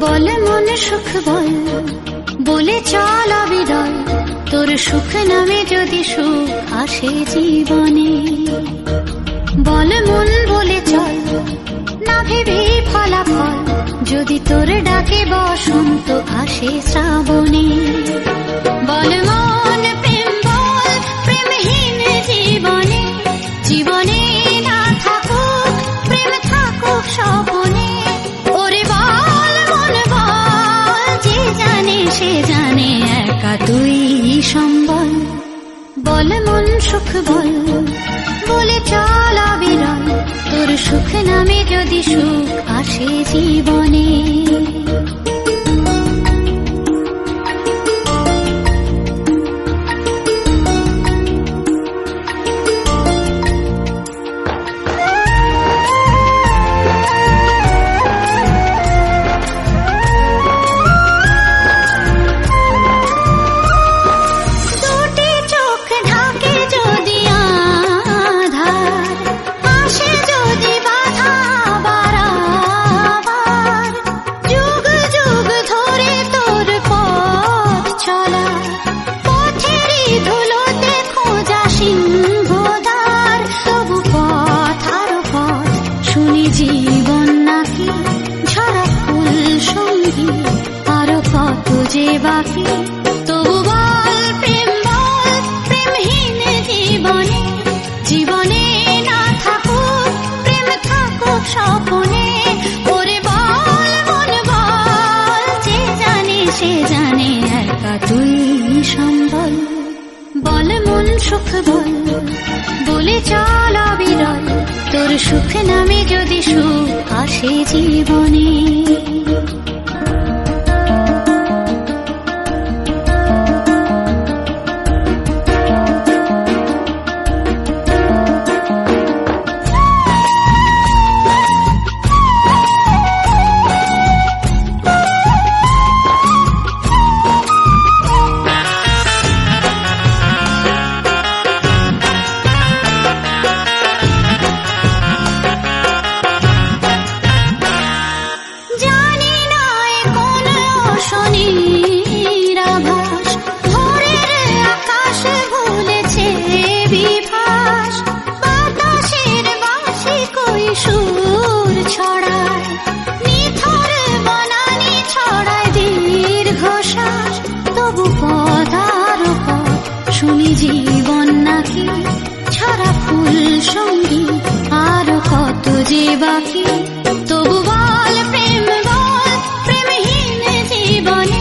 বলে মনে সুখ বল, বলে চল অবিরল, তোর সুখ নামে যদি সুখ আসে জীবনে। বল মন বলে চল, না ভেবে ফলাফল, যদি তোর ডাকে বসন্ত আসে শ্রাবণে। বল মন প্রেম বল, প্রেমহীন জীবনে, জীবনে না থাকুক প্রেম, থাকুক স্বপনে। ওরে বল মন বল, যে জানে সে জানে একা তুই সম্বল। বল মন সুখ বল, বলে চল অবিরল, তোর সুখ নামে যদি সুখ আসে জীবনে। জীবন নাকি ঝরা ফুল সঙ্গী, আরো কত যে বাকি। তবু বল প্রেম বল, প্রেমহীন জীবনে, জীবনে না থাকুক প্রেম, থাকুক স্বপনে। ওরে বল মন বল, যে জানে সে জানে একা তুই সম্বল। বল মন সুখ বল, বলে চল অবিরল, তোর সুখ নামে যদি সুখ আসে জীবনে। শুনি জীবন নাকি ঝরা ফুল সঙ্গী, আরো কত যে বাকি। তবু বল প্রেম বল, প্রেমহীন জীবনে,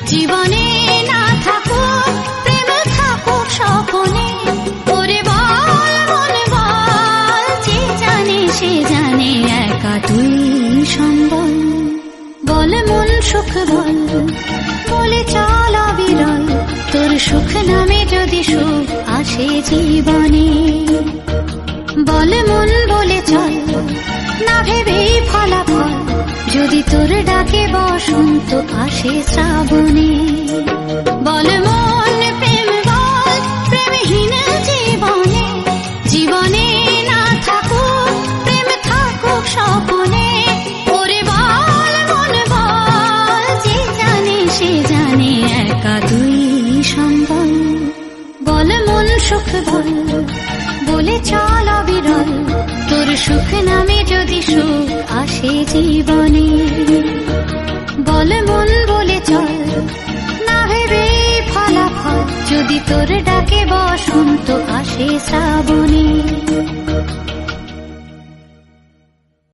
জীবনে না থাকুক প্রেম, থাকুক স্বপনে। ওরে বল মন বল, যে জানে সে জানে একা তুই সম্বল। বল মন সুখ বল, বলে চল অবিরল, তোর সুখ নামে যদি সুখ আসে জীবনে। বল মন বলে চল, না ভেবেই ফলাফল, যদি তোর ডাকে বসন্ত আসে শ্রাবণে। বল মন প্রেম বল, প্রেমহীন জীবনে, জীবনে না থাকুক প্রেম, থাকুক স্বপনে। ওরে বল মন বল, যে জানে সে জানে একা তুই সম্বল। বল মন সুখ বল, বলে চল অবিরল, তোর সুখ নামে যদি সুখ আসে জীবনে। বল মন বলে চল, না ভেবে ফলাফল, যদি তোর ডাকে বসন্ত আসে শ্রাবণে।